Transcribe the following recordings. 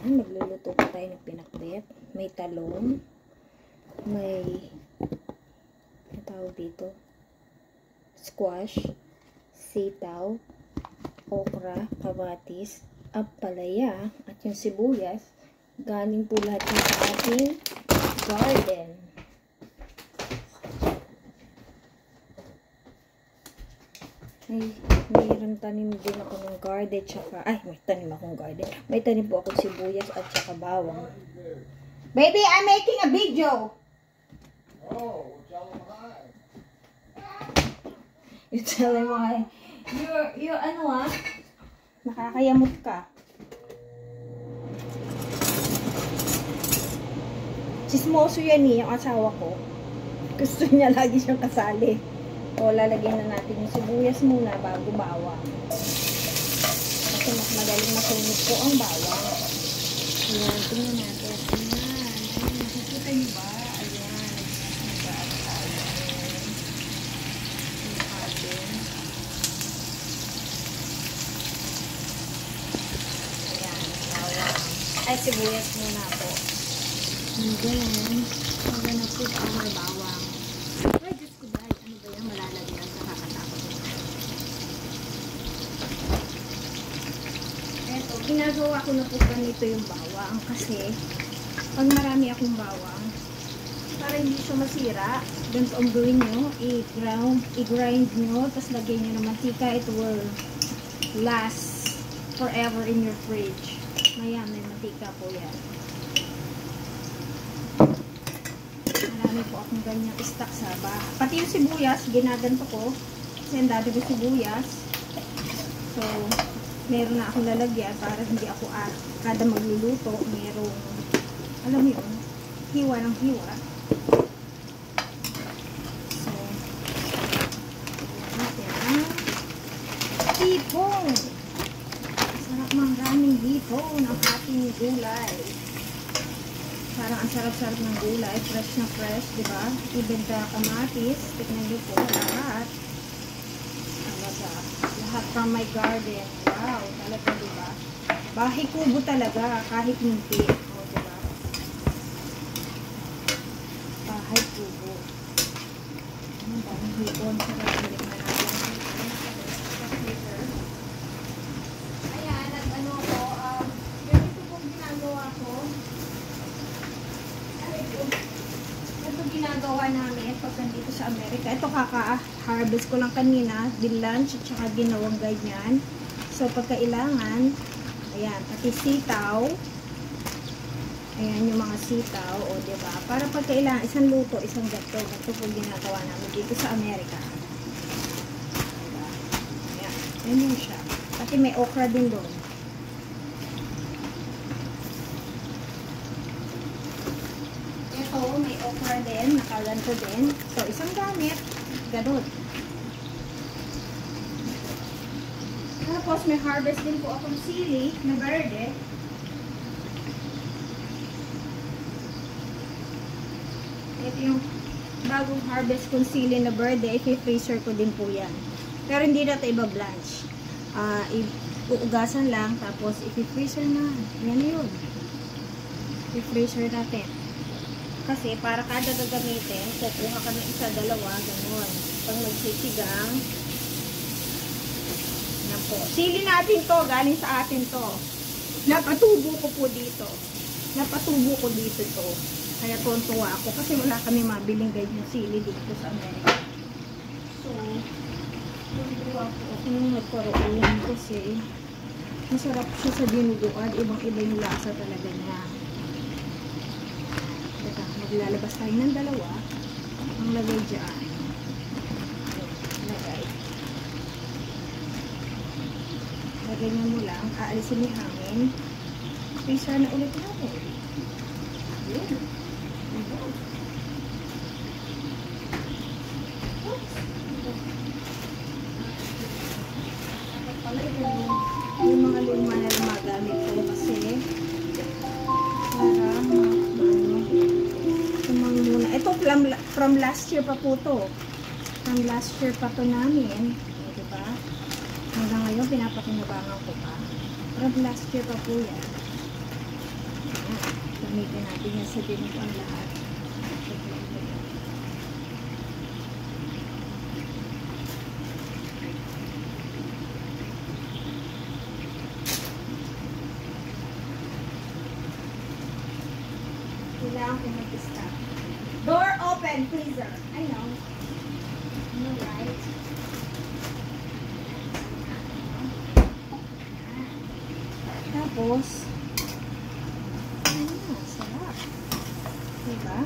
Ayan, magluluto pa tayo ng pinakbet. May talong, may ang tawag dito, squash, sitaw, okra, kamatis, ampalaya, at yung sibuyas. Galing po lahat ng ating garden. Mayroon tanim din ako ng garden, tsaka, may tanim akong garden. May tanim po akong sibuyas at tsaka bawang. Baby, I'm making a video! Oh, tell them hi. You tell him why. You're ano nakakayamot ka. Chismoso yan yung asawa ko. Gusto niya lagi siyang kasali. O, lalagyan na natin yung sibuyas muna bago bawang. Kasi mas madaling masunog po ang bawang. Ayan, tingnan natin. Ayan. Nakikita niyo ba? Ayan. Nag-aat tayo. Ayan, bawang. Ay, sibuyas muna po. And then, we're gonna put our bawang. Ay, Diyos ko ba? Ano ba yan? Malalagyan sa kakatakot. Eto, ginagawa ko na po ganito yung bawang kasi pag marami akong bawang, para hindi siya masira, ganito ang gawin nyo, i-grind nyo, tapos lagyan nyo ng mantika. It will last forever in your fridge. Mayan, may mantika po yan. Marami po akong ganyang stock sa bahay. Pati yung sibuyas, ginaganto ko. Kasi ang dami ko sibuyas. So, meron na akong lalagyan para hindi ako kada magluluto, merong, alam mo yun, hiwa ng hiwa. So, natin hipong. Sarap maraming hipong ng ating gulay. Parang ang sarap-sarap ng gulay. Fresh na fresh, di ba? Even the kamatis. Tignan niyo po lahat. Talaga. Lahat from my garden. Wow, talaga, di ba? Bahay kubo talaga. Kahit hindi. O, di ba? Bahay kubo. Ang daming hipon. Sarap na rin na natin. Ayan, nag-ano ko. Ganito pong ginagawa ko. Ito ginagawa namin pag nandito sa Amerika. Ito kaka-harvest ko lang kanina, din lunch at saka ginawang ganyan. So pagkailangan, ayan, pati sitaw. Ayan yung mga sitaw, o diba? Para pagkailangan, isang luto, isang gato. Ito po ginagawa namin dito sa Amerika. Diba? Ayan, yan yung siya. Pati may okra din doon. May okra din, nakalanto din. So, isang gamit, ganun. Tapos, may harvest din po akong sili na verde. Ito yung bagong harvest kong sili na verde. I-freezer ko din po yan. Pero hindi na ito iba-blanch. Uugasan lang, tapos i-freezer na. Yan yun. I-freezer natin. Kasi para kada gagamitin, kukuha ka ng isa, dalawa, gano'n. Pag magsisigang, na po. Sili natin to, galing sa atin to. Napatubo ko po dito. Napatubo ko dito to. Kaya tuwa ako kasi wala kami mabiling ganyan sili dito sa Amerika. So, tuwa po ako nung nagkaroon kasi masarap siya sa dinuguan. Ibang-iba yung lasa talaga niya. Maglalabas tayo ng dalawa. Ang lagay dyan. Lagay nyo mo lang. Aalisin yung hangin. Freezer na ulit natin. Yun. Yung mga luma na magamit ko kasi para ito from last year pa po to. From last year pa to namin. Diba? Hanggang ngayon, pinapakinabangan ko pa. From last year pa po yan. gagamitin natin yan sa dinuguan lahat. Kailangan ko mag-stop. Door open, freezer. I know. I know, right? Tapos, sarap. Diba?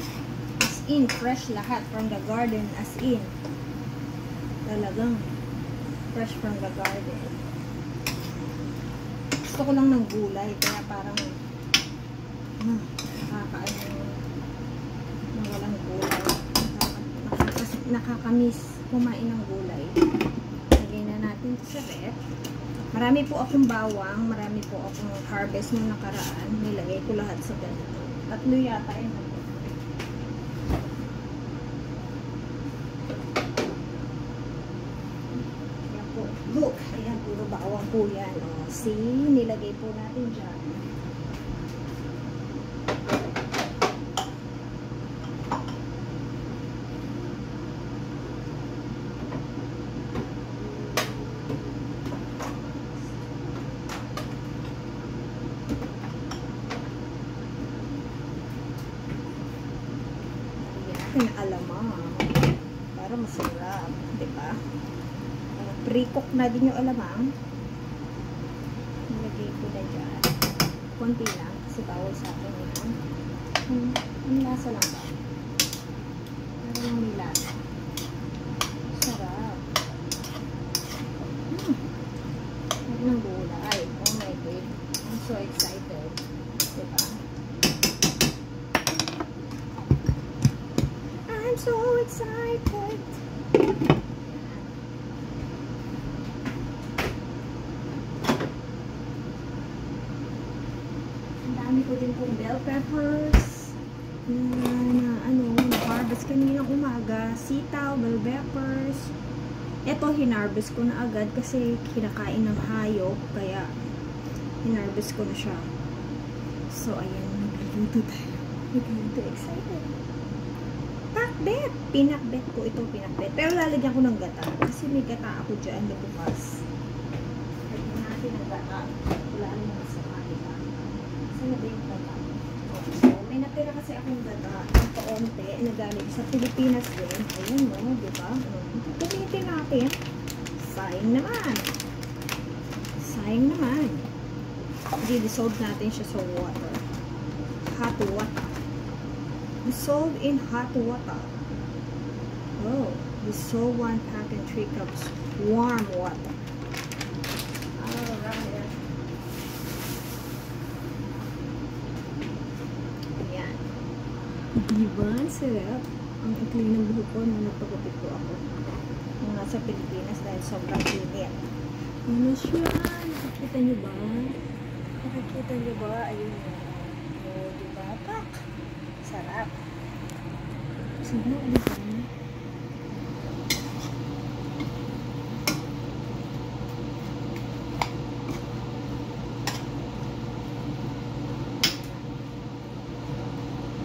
As in, fresh lahat from the garden. As in. Talagang fresh from the garden. Gusto ko lang ng gulay. Kaya parang nakakaano na walang gulay. Nakakamiss kumain ng gulay. Lagay na natin ito sa ref. Marami po akong bawang, marami po akong harvest nung nakaraan. Nilagay ko lahat sa ganito. 3 yata yun. Ayan po. Look! Ayan, puro bawang po yan. O, see? Nilagay po natin dyan. Alamang para masarap, di ba? Pre-cook na din yung alamang. Nilagay ko na dyan. Konti lang kasi bawal sa akin yan. Ang lasa lang ba? Parang may lasa. Sarap. Sarap ng gulay. Oh my God. I'm so excited. Di ba? I'm so excited. Ang dami ko din pong bell peppers na harvest kaninang umaga. Sitaw, bell peppers. Ito hinarvest ko na agad kasi kinakain ng hayop, kaya hinarvest ko na siya. So ayan, nagluto tayo. Nagluto, excited. Pakbet! Pinakbet po ito, pinakbet. Pero lalagyan ko ng gata. Kasi may gata ako dyan na bukas. Lagyan natin ng gata. Wala naman sa kanila. Saan na ba yung gata? So, may natira kasi akong gata. Ang kaunti na galing sa Pilipinas din. Ayun no, diba? Gamitin natin. Sayang naman. Sayang naman. I-dissolve natin siya sa water. Hot water. Dissolve in hot water. Oh, dissolve 1 pack and 3 cups warm water. Alright. Ayan. Diba? Sarap. Ang ikli ng buhok ko nung nagpagupit ko ako. Nung nasa Pilipinas dahil sobrang init. Ano siya? Nakikita nyo ba? Nakikita nyo ba? Ayun yun. Oh, diba? Pak! Sarap. Sarap, diba?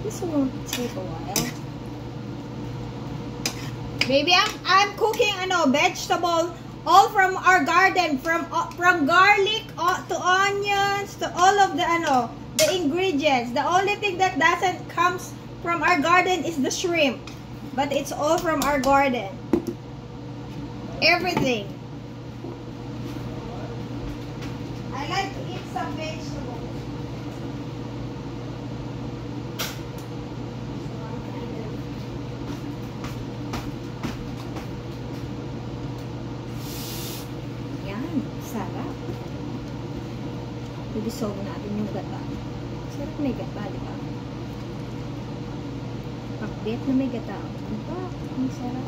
This won't take a while. Baby, I'm cooking vegetable all from our garden, from garlic to onions to all of the ingredients. The only thing that doesn't comes from our garden is the shrimp, but it's all from our garden. Everything. I like to eat some vegetables. Sarap. I-dissolve natin yung gata. Sarap may gata, di ba? Pakbet na may gata. Diba? Ang sarap.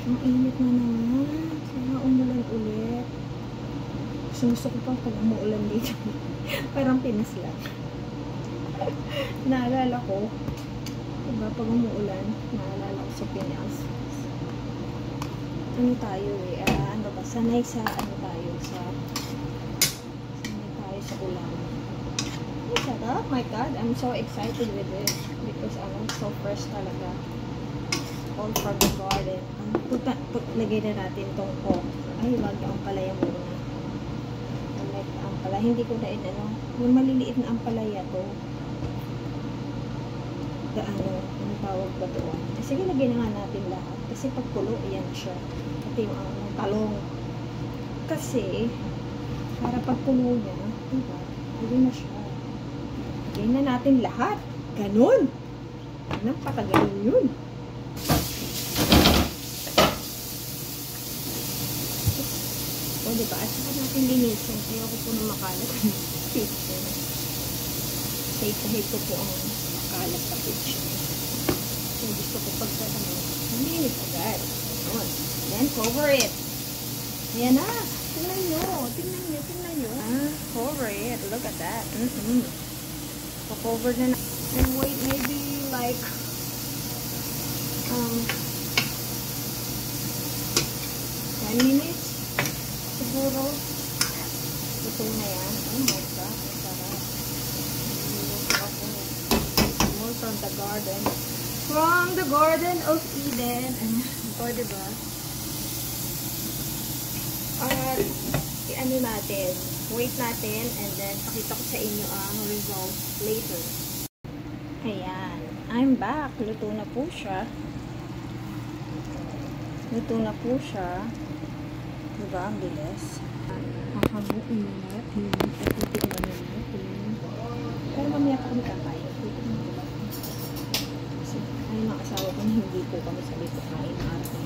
Ang init na naman. Sana umulan ulit. Gusto ko pang pag umuulan dito. Parang Pinas lang. Naalala ko, diba, pag umuulan, naalala ko sa Pinas. Ano tayo sanay sa ano tayo, sanay tayo sa ulam. Ay, sarap. My God, I'm so excited with this because so fresh talaga. All from the garden. Lagay na natin tong ay, wag yung ampalaya muna. Ampalaya, hindi ko na yung maliliit na ampalaya to. Ano tawag ba to? Sige, lagay na nga natin lahat. Kasi pag pulo, ayan siya. Pati yung talong. Kasi, para pag pulo niya, diba? Lagay na siya. Lagay na natin lahat. Ganun! Anong patagalin yun? O, diba? At saka natin linisin. Ayoko po na makalat ang kitchen. Hate ko po ang makalat sa kitchen. So, gusto ko pagka linis agad. Ayun. Then, cover it. Ayan na. Tingnan nyo. Cover it. Look at that. So, cover na na. And wait, maybe like 10 minutes. Siguro. Ito na yan. Oh my God. Sarap. More from the garden. From the Garden of Eden. O, diba? At, i-ano natin. Wait natin. And then, pakita ko sa inyo ang result later. Ayan. I'm back. Luto na po siya. Diba? Ang bilis. Makabuin na. Pero mamaya pa kami kakain. Kasi ayun ang asawa ko na hindi po kami sabi ko kain na araw.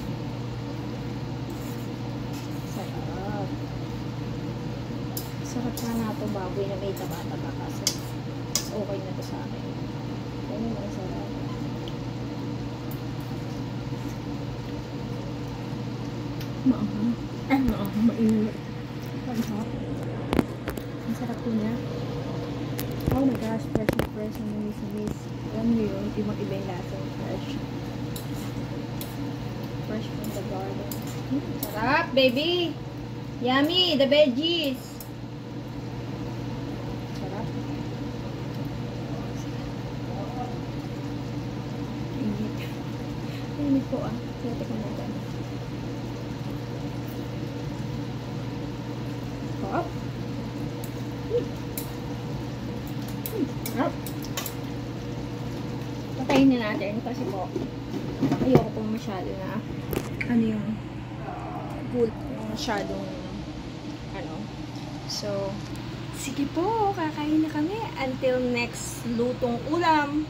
Sarap. Sarap na ito baboy na may taba-taba kasi okay na to sa akin. Ayun ang sarap. Maanghang. Mainit. Ang sarap po niya. Oh my gosh, fresh na fresh. Ang namis. Alam niyo yun, ibang-iba yung lasa ng fresh. Fresh from the garden. Sarap, baby! Yummy! The veggies! Sarap. Init. Init po Pwede ko na dyan. Sarap. Sarap. Patayin na natin kasi po ayoko pong masyado na masyadong so sige po, kakain na kami until next lutong ulam.